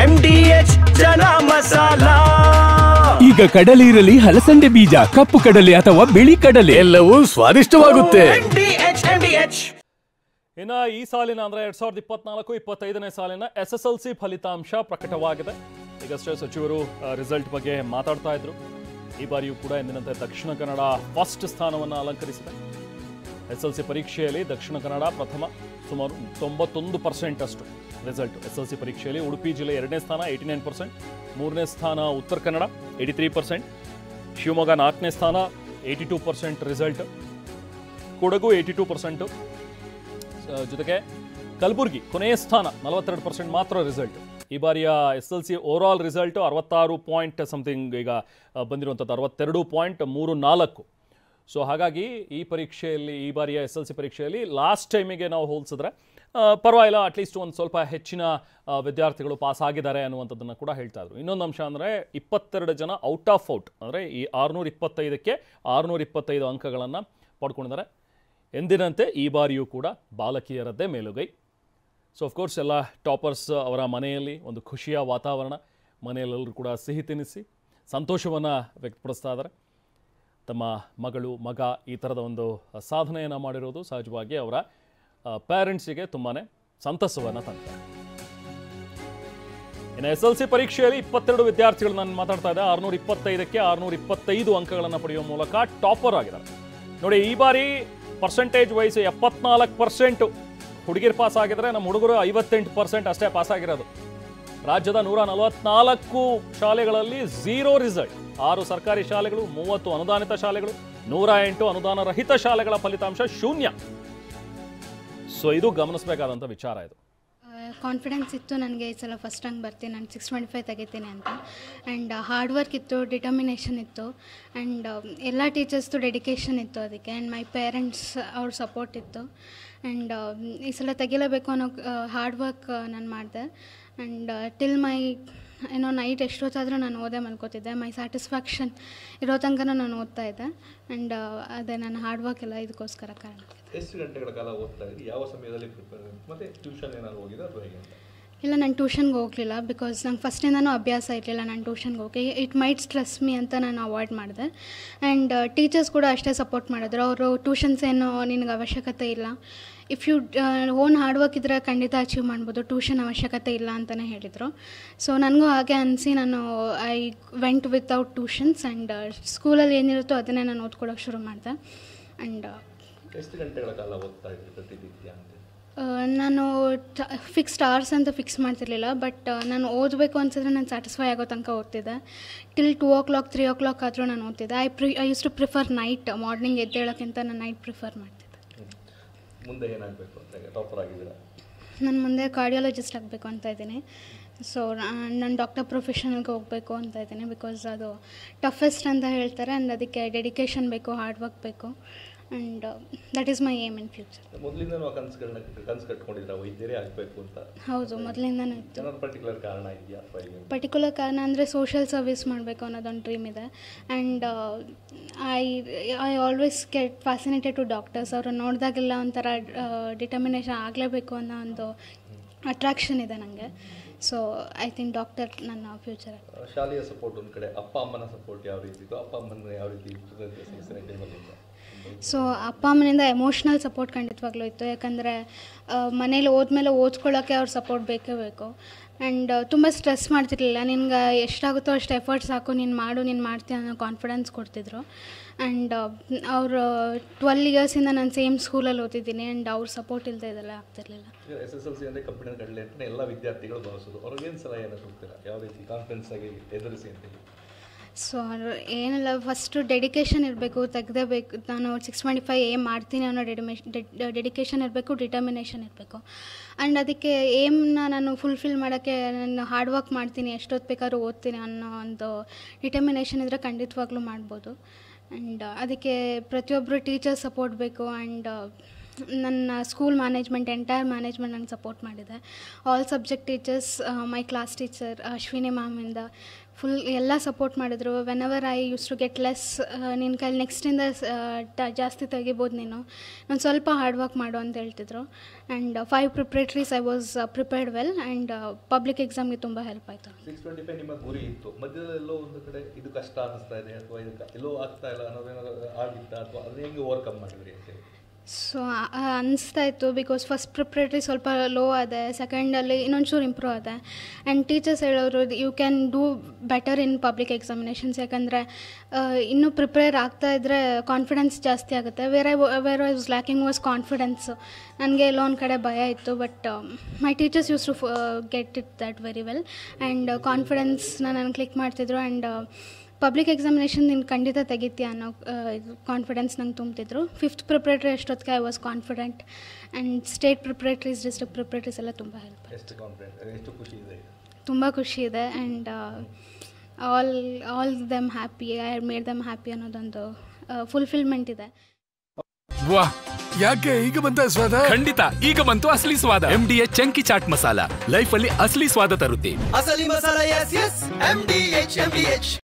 MDH chana masala. ಈಗ ಕಡಲೆ ಇರಲಿ, ಹಲಸಂದೆ ಬೀಜ, ಕಪ್ಪು ಕಡಲೆ ಅಥವಾ ಬಿಳಿ ಕಡಲೆ, ಎಲ್ಲವೂ ಸ್ವಾದಿಷ್ಟವಾಗುತ್ತೆ. ಇನ್ನು ಈ ಸಾಲಿನ ಅಂದರೆ 2024-25ನೇ ಸಾಲಿನ SSLC ಫಲಿತಾಂಶ ಪ್ರಕಟವಾಗಿದೆ. ಈಗಷ್ಟೇ ಸಚಿವರು ರಿಸಲ್ಟ್ ಬಗ್ಗೆ ಮಾತಾಡ್ತಾ ಇದ್ರು. ಈ ಬಾರಿಯೂ ಕೂಡ ಎಂದಿನಂತೆ ದಕ್ಷಿಣ ಕನ್ನಡ ಫಸ್ಟ್ ಸ್ಥಾನವನ್ನು ಅಲಂಕರಿಸಿದೆ. SSLC ಪರೀಕ್ಷೆಯಲ್ಲಿ ದಕ್ಷಿಣ ಕನ್ನಡ ಪ್ರಥಮ, ಸುಮಾರು 91% ಅಷ್ಟು ರಿಸಲ್ಟ್. SSLC ಪರೀಕ್ಷೆಯಲ್ಲಿ ಉಡುಪಿ ಜಿಲ್ಲೆ 2ನೇ ಸ್ಥಾನ 89%, 3ನೇ ಸ್ಥಾನ ಉತ್ತರ ಕನ್ನಡ 83%, ಶಿವಮೊಗ್ಗ 4ನೇ ಸ್ಥಾನ 82% ರಿಸಲ್ಟ್, ಕೊಡಗು 82%, ಜೊತೆಗೆ ಕಲಬುರಗಿ ಕೊನೆಯ ಸ್ಥಾನ 42% ಮಾತ್ರ ರಿಸಲ್ಟ್. ಈ ಬಾರಿಯ SSLC over all result 66 point something ಈಗ ಬಂದಿರುವಂಥದ್ದು, 62.34. ಸೊ ಹಾಗಾಗಿ ಈ ಪರೀಕ್ಷೆಯಲ್ಲಿ, ಈ ಬಾರಿಯ SSLC ಪರೀಕ್ಷೆಯಲ್ಲಿ ಲಾಸ್ಟ್ ಟೈಮಿಗೆ ನಾವು ಹೋಲಿಸಿದ್ರೆ ಪರವಾಗಿಲ್ಲ, ಅಟ್ಲೀಸ್ಟ್ ಒಂದು ಸ್ವಲ್ಪ ಹೆಚ್ಚಿನ ವಿದ್ಯಾರ್ಥಿಗಳು ಪಾಸ್ ಆಗಿದ್ದಾರೆ ಅನ್ನುವಂಥದ್ದನ್ನು ಕೂಡ ಹೇಳ್ತಾ ಇದ್ರು. ಇನ್ನೊಂದು ಅಂಶ ಅಂದರೆ 22 ಜನ ಔಟ್ ಆಫ್ ಔಟ್, ಅಂದರೆ ಈ 625ಕ್ಕೆ 625 ಅಂಕಗಳನ್ನು ಪಡ್ಕೊಂಡಿದ್ದಾರೆ. ಎಂದಿನಂತೆ ಈ ಬಾರಿಯೂ ಕೂಡ ಬಾಲಕಿಯರದ್ದೇ ಮೇಲುಗೈ. ಸೊ ಅಫ್ಕೋರ್ಸ್ ಎಲ್ಲ ಟಾಪರ್ಸ್ ಅವರ ಮನೆಯಲ್ಲಿ ಒಂದು ಖುಷಿಯ ವಾತಾವರಣ, ಮನೆಯಲ್ಲೆಲ್ಲರೂ ಕೂಡ ಸಿಹಿ ತಿನ್ನಿಸಿ ಸಂತೋಷವನ್ನು ವ್ಯಕ್ತಪಡಿಸ್ತಾ ಇದ್ದಾರೆ. ತಮ್ಮ ಮಗಳು, ಮಗ ಈ ಥರದ ಒಂದು ಸಾಧನೆಯನ್ನು ಮಾಡಿರೋದು ಸಹಜವಾಗಿ ಅವರ ಪೇರೆಂಟ್ಸಿಗೆ ತುಂಬಾ ಸಂತಸವನ್ನು ತಂದಿದೆ. ಇನ್ನು SSLC ಪರೀಕ್ಷೆಯಲ್ಲಿ 22 ವಿದ್ಯಾರ್ಥಿಗಳು ನಾನು ಮಾತಾಡ್ತಾ ಇದ್ದೆ, 625ಕ್ಕೆ 625 ಅಂಕಗಳನ್ನು ಪಡೆಯುವ ಮೂಲಕ ಟಾಪರ್ ಆಗಿದ್ದಾರೆ. ನೋಡಿ, ಈ ಬಾರಿ ಪರ್ಸೆಂಟೇಜ್ ವೈಸ್ 74% ಹುಡುಗಿರು ಪಾಸ್ ಆಗಿದ್ದಾರೆ, ನಮ್ಮ ಹುಡುಗರು 58% ಅಷ್ಟೇ ಪಾಸ್ ಆಗಿರೋದು. ರಾಜ್ಯದ 144 ಶಾಲೆಗಳಲ್ಲಿ 0 ರಿಸಲ್ಟ್, 6 ಸರ್ಕಾರಿ ಶಾಲೆಗಳು, 30 ಅನುದಾನಿತ ಶಾಲೆಗಳು, 108 ಅನುದಾನ ರಹಿತ ಶಾಲೆಗಳ ಫಲಿತಾಂಶ ಶೂನ್ಯ. ಸೊ ಇದು ಗಮನಿಸಬೇಕಾದಂಥ ವಿಚಾರ. ಇದು ಕಾನ್ಫಿಡೆನ್ಸ್ ಇತ್ತು ನನಗೆ, ಈ ಸಲ ಫಸ್ಟ್ ರ್ಯಾಂಕ್ ಬರ್ತೀನಿ, ನಾನು 625 ತೆಗಿತೀನಿ ಅಂತ. ಆ್ಯಂಡ್ ಹಾರ್ಡ್ ವರ್ಕ್ ಇತ್ತು, ಡಿಟರ್ಮಿನೇಷನ್ ಇತ್ತು, ಆ್ಯಂಡ್ ಎಲ್ಲ ಟೀಚರ್ಸ್ದು ಡೆಡಿಕೇಶನ್ ಇತ್ತು ಅದಕ್ಕೆ. ಆ್ಯಂಡ್ ಮೈ ಪೇರೆಂಟ್ಸ್ ಅವ್ರ ಸಪೋರ್ಟ್ ಇತ್ತು. ಆ್ಯಂಡ್ ಈ ಸಲ ತೆಗಿಲೇಬೇಕು ಅನ್ನೋ ಹಾರ್ಡ್ ವರ್ಕ್ ನಾನು ಮಾಡಿದೆ. ಆ್ಯಂಡ್ ಟಿಲ್ ಮೈ ನೈಟ್ ಎಷ್ಟೊತ್ತಾದರೂ ನಾನು ಓದೇ ಮಲ್ಕೋತಿದ್ದೆ. ಮೈ ಸ್ಯಾಟಿಸ್ಫ್ಯಾಕ್ಷನ್ ಇರೋ ತನಕ ನಾನು ಓದ್ತಾ ಇದ್ದೆ. ಆ್ಯಂಡ್ ಅದೇ ನನ್ನ ಹಾರ್ಡ್ ವರ್ಕ್ ಎಲ್ಲ ಇದಕ್ಕೋಸ್ಕರ ಕಾರಣ. ಎಷ್ಟು ಗಂಟೆಗಳ ಕಾಲ ಓದ್ತಾ ಇದ್ರಿ? ಯಾವ ಸಮಯದಲ್ಲಿ ಪ್ರಿಪೇರ್? ಮತ್ತು ಟ್ಯೂಷನ್ ಏನಾದ್ರು ಹೋಗಿದ್ದೆ ಅಥವಾ ಹೇಗೆ? ಇಲ್ಲ, ನಾನು ಟ್ಯೂಷನ್ಗೆ ಹೋಗಲಿಲ್ಲ. ಬಿಕಾಸ್ ನಂಗೆ ಫಸ್ಟಿಂದನೂ ಅಭ್ಯಾಸ ಇರಲಿಲ್ಲ ನಾನು ಟ್ಯೂಷನ್ಗೆ ಹೋಗಿ. ಇಟ್ ಮೈಟ್ ಸ್ಟ್ರೆಸ್ ಮೀ ಅಂತ ನಾನು ಅವಾಯ್ಡ್ ಮಾಡಿದೆ. ಆ್ಯಂಡ್ ಟೀಚರ್ಸ್ ಕೂಡ ಅಷ್ಟೇ ಸಪೋರ್ಟ್ ಮಾಡಿದ್ರು. ಅವರು ಟ್ಯೂಷನ್ಸ್ ಏನು ನಿನಗೆ ಅವಶ್ಯಕತೆ ಇಲ್ಲ, if you own hard work ಇದ್ದರೆ ಖಂಡಿತ ಅಚೀವ್ ಮಾಡ್ಬೋದು, ಟ್ಯೂಷನ್ ಅವಶ್ಯಕತೆ ಇಲ್ಲ ಅಂತಲೇ ಹೇಳಿದರು. ಸೊ ನನಗೂ ಹಾಗೆ ಅನಿಸಿ ನಾನು I went without tuitions. And ಸ್ಕೂಲಲ್ಲಿ ಏನಿರುತ್ತೋ ಅದನ್ನೇ ನಾನು ಓದ್ಕೊಳ್ಳೋಕೆ ಶುರು ಮಾಡಿದೆ. ಆ್ಯಂಡ್ ಎಷ್ಟು ಗಂಟೆಗಳ ಕಾಲ ಓದ್ತಾ ಇದ್ರಿ ಪ್ರತಿನಿತ್ಯ ಅಂತ? ನಾನು ಫಿಕ್ಸ್ಡ್ ಅವರ್ಸ್ ಅಂತ ಫಿಕ್ಸ್ ಮಾಡ್ತಿರ್ಲಿಲ್ಲ. ಬಟ್ ನಾನು ಓದಬೇಕು ಅನ್ಸಿದ್ರೆ ನಾನು ಸ್ಯಾಟಿಸ್ಫೈ ಆಗೋ ತನಕ ಓದ್ತಿದ್ದೆ. ಟಿಲ್ 2 o'clock 3 o'clock ಆದರೂ ನಾನು ಓದ್ತಿದ್ದೆ. I use to prefer night. Morning ಎದ್ದೇಳೋಕ್ಕಿಂತ ನಾನು ನೈಟ್ ಪ್ರಿಫರ್ ಮಾಡ್ತಿದ್ದೆ. ಮುಂದೆ ಏನಾಗಬೇಕು ಅಂತ? ಟಾಪರ್ ಆಗಿದ್ದೀರಾ? ನಾನು ಮುಂದೆ ಕಾರ್ಡಿಯಾಲಜಿಸ್ಟ್ ಆಗಬೇಕು ಅಂತ ಇದ್ದೀನಿ. ಸೊ ನಾನು ಡಾಕ್ಟರ್ ಪ್ರೊಫೆಷನಲ್ಗೆ ಹೋಗಬೇಕು ಅಂತ ಇದ್ದೀನಿ. ಬಿಕಾಸ್ ಅದು ಟಫೆಸ್ಟ್ ಅಂತ ಹೇಳ್ತಾರೆ. ಆ್ಯಂಡ್ ಅದಕ್ಕೆ ಡೆಡಿಕೇಶನ್ ಬೇಕು, ಹಾರ್ಡ್ ವರ್ಕ್ ಬೇಕು. And that is my aim in future. ಮೊದಲಿಂದನೂ ಕನಸು ಕಟ್ಕೊಂಡಿದ್ದೀರಾ ವೈದ್ಯರೇ ಆಗಬೇಕು ಅಂತ? ಹೌದು, ಮೊದಲಿಂದನೂ ಇತ್ತು. ಪರ್ಟಿಕ್ಯುಲರ್ ಕಾರಣ ಇದೆಯಾ? ಪರ್ಟಿಕ್ಯುಲರ್ ಕಾರಣ ಅಂದರೆ ಸೋಷಿಯಲ್ ಸರ್ವಿಸ್ ಮಾಡಬೇಕು ಅನ್ನೋದೊಂದು ಡ್ರೀಮ್ ಇದೆ. And I always get fascinated to doctors. ಅವರು ನೋಡಿದಾಗೆಲ್ಲ ಒಂಥರ ಡಿಟರ್ಮಿನೇಷನ್ ಆಗಲೇಬೇಕು ಅನ್ನೋ ಒಂದು ಅಟ್ರಾಕ್ಷನ್ ಇದೆ ನನಗೆ. ಸೊ ಐ ಥಿಂಕ್ ಡಾಕ್ಟರ್ ನನ್ನ ಫ್ಯೂಚರ್. ಶಾಲೆಯ ಸಪೋರ್ಟ್ ಒಂದು ಕಡೆ, ಅಪ್ಪ ಅಮ್ಮನ ಸಪೋರ್ಟ್ ಯಾವ ರೀತಿ ಇತ್ತು? ಅಪ್ಪ ಅಮ್ಮನ ಯಾವ ರೀತಿ? ಸೊ ಅಪ್ಪ ಅಮ್ಮನಿಂದ ಎಮೋಷ್ನಲ್ ಸಪೋರ್ಟ್ ಖಂಡಿತವಾಗ್ಲೂ ಇತ್ತು. ಯಾಕಂದರೆ ಮನೇಲಿ ಹೋದ್ಮೇಲೆ ಓದ್ಕೊಳ್ಳೋಕ್ಕೆ ಅವ್ರ ಸಪೋರ್ಟ್ ಬೇಕೇ ಬೇಕು. ಆ್ಯಂಡ್ ತುಂಬ ಸ್ಟ್ರೆಸ್ ಮಾಡ್ತಿರ್ಲಿಲ್ಲ. ನಿನ್ಗೆ ಎಷ್ಟಾಗುತ್ತೋ ಅಷ್ಟು ಎಫರ್ಟ್ಸ್ ಹಾಕು, ನೀನು ಮಾಡು, ನೀನು ಮಾಡ್ತೀಯ ಅನ್ನೋ ಕಾನ್ಫಿಡೆನ್ಸ್ ಕೊಡ್ತಿದ್ರು. ಆ್ಯಂಡ್ ಅವರು 12 ಇಯರ್ಸಿಂದ ನಾನು ಸೇಮ್ ಸ್ಕೂಲಲ್ಲಿ ಓದಿದ್ದೀನಿ. ಆ್ಯಂಡ್ ಅವ್ರ ಸಪೋರ್ಟ್ ಇಲ್ಲದೆ ಇದೆಲ್ಲ ಆಗ್ತಿರ್ಲಿಲ್ಲ. SSLC ಅಂದರೆ ಕಬ್ಬಿಣದ ಕಡಲೆ ಅಂತ ಎಲ್ಲ ವಿದ್ಯಾರ್ಥಿಗಳು ಭಾವಿಸೋದು. ಅವ್ರಿಗೇನು ಸಲಹೆ ಏನಾದ್ರು ಕೊಡ್ತೀರಾ? ಯಾವ ರೀತಿ ಕಾನ್ಫಿಡೆನ್ಸ್ ಆಗಿ ಎದುರಿಸಿ ಅಂತ? ಸೊ ಏನಿಲ್ಲ, ಫಸ್ಟು ಡೆಡಿಕೇಶನ್ ಇರಬೇಕು, ತೆಗೆದೇಬೇಕು. ನಾನು 625 ಮಾಡ್ತೀನಿ ಅನ್ನೋ ಡೆಡಿಕೇಶನ್ ಇರಬೇಕು, ಡಿಟರ್ಮಿನೇಷನ್ ಇರಬೇಕು. ಆ್ಯಂಡ್ ಅದಕ್ಕೆ ಏಮ್ನ ನಾನು ಫುಲ್ಫಿಲ್ ಮಾಡೋಕ್ಕೆ ನಾನು ಹಾರ್ಡ್ ವರ್ಕ್ ಮಾಡ್ತೀನಿ, ಎಷ್ಟೊತ್ತು ಬೇಕಾದ್ರೂ ಓದ್ತೀನಿ ಅನ್ನೋ ಒಂದು ಡಿಟರ್ಮಿನೇಷನ್ ಇದ್ದರೆ ಖಂಡಿತವಾಗ್ಲೂ ಮಾಡ್ಬೋದು. ಆ್ಯಂಡ್ ಅದಕ್ಕೆ ಪ್ರತಿಯೊಬ್ಬರು ಟೀಚರ್ ಸಪೋರ್ಟ್ ಬೇಕು. ಆ್ಯಂಡ್ ನನ್ನ ಸ್ಕೂಲ್ ಮ್ಯಾನೇಜ್ಮೆಂಟ್ ಎಂಟೈರ್ ಮ್ಯಾನೇಜ್ಮೆಂಟ್ ನಂಗೆ ಸಪೋರ್ಟ್ ಮಾಡಿದೆ. All subject teachers, my class teacher Ashwini ಮ್ಯಾಮಿಂದ ಫುಲ್ ಎಲ್ಲ ಸಪೋರ್ಟ್ ಮಾಡಿದ್ರು. Whenever I use to get less, ನಿನ್ನ ಕೈಲಿ ನೆಕ್ಸ್ಟಿಂದ ಜಾಸ್ತಿ ತೆಗಿಬೋದು, ನೀನು ಸ್ವಲ್ಪ ಹಾರ್ಡ್ ವರ್ಕ್ ಮಾಡು ಅಂತ ಹೇಳ್ತಿದ್ರು. And 5 preparatories I was prepared well and public ಎಕ್ಸಾಮ್ಗೆ ತುಂಬ ಹೆಲ್ಪ್ ಆಯಿತು. 625 ನಿಮ್ಮ ಗುರಿ ಇತ್ತು, ಮಧ್ಯದಲ್ಲಿ ಎಲ್ಲೋ ಒಂದು ಕಡೆ ಇದು ಕಷ್ಟ ಅನ್ನಿಸ್ತಾ ಇದೆ ಅಥವಾ ಇದು ಎಲ್ಲೋ ಆಗ್ತಾ ಇಲ್ಲ ಅನ್ನೋದೇನಾದ್ರು ಆಗಿತ್ತಾ ಅಥವಾ ಅದನ್ನ ಹೆಂಗೆ ಓವರ್ಕಮ್ ಮಾಡಿದ್ರಿ ಅಂತೇಳಿ? ಸೊ ಅನಿಸ್ತಾ ಇತ್ತು, ಬಿಕಾಸ್ ಫಸ್ಟ್ ಪ್ರಿಪ್ರೇಟ್ರಿ ಸ್ವಲ್ಪ ಲೋ ಅದೆ, ಸೆಕೆಂಡಲ್ಲಿ ಇನ್ನೊಂಚೂರು ಇಂಪ್ರೂವ್ ಅದೆ. ಆ್ಯಂಡ್ ಟೀಚರ್ಸ್ ಹೇಳೋರು you can do better in public examinations, ಯಾಕಂದರೆ ಇನ್ನೂ ಪ್ರಿಪೇರ್ ಆಗ್ತಾ ಇದ್ದರೆ ಕಾನ್ಫಿಡೆನ್ಸ್ ಜಾಸ್ತಿ ಆಗುತ್ತೆ. Where I was lacking was confidence. ನನಗೆ ಎಲ್ಲೋ ಒಂದು ಕಡೆ ಭಯ ಇತ್ತು, but my teachers use to get it that very well and ಕಾನ್ಫಿಡೆನ್ಸ್ನ ನಾನು ಕ್ಲಿಕ್ ಮಾಡ್ತಿದ್ರು. ಆ್ಯಂಡ್ ಪಬ್ಲಿಕ್ ಎಕ್ಸಾಮಿನೇಷನ್ ನೀನು ಖಂಡಿತ ತೆಗಿತೀಯ ಅನ್ನೋ ಕಾನ್ಫಿಡೆನ್ಸ್ ನಂಗೆ ತುಂಬ್ತಿದ್ರು. 5th ಪ್ರಿಪ್ರೇಟ್ರಿ ಅಷ್ಟೊತ್ತಿಗೆ I was confident and state preparatories, district preparatories ಎಲ್ಲ ತುಂಬ ಹೆಲ್ಪ್. ಎಷ್ಟು ಖುಷಿ ಇದೆ? ತುಂಬ ಖುಷಿ ಇದೆ. And all them happy, I made them happy ಅನ್ನೋದೊಂದು ಫುಲ್ಫಿಲ್ಮೆಂಟ್ ಇದೆ. ವಾಹ್, ಯಾಕೆ ಈಗ ಬಂತ ಸ್ವಾದ? ಖಂಡಿತ ಈಗ ಬಂತು ಅಸಲಿ ಸ್ವಾದ. MDH chunky chaat masala life ಅಲ್ಲಿ ಅಸಲಿ ಸ್ವಾದ ತರುತ್ತೆ. ಅಸಲಿ ಮಸಾಲ, ಎಸ್ ಎಸ್ MDH.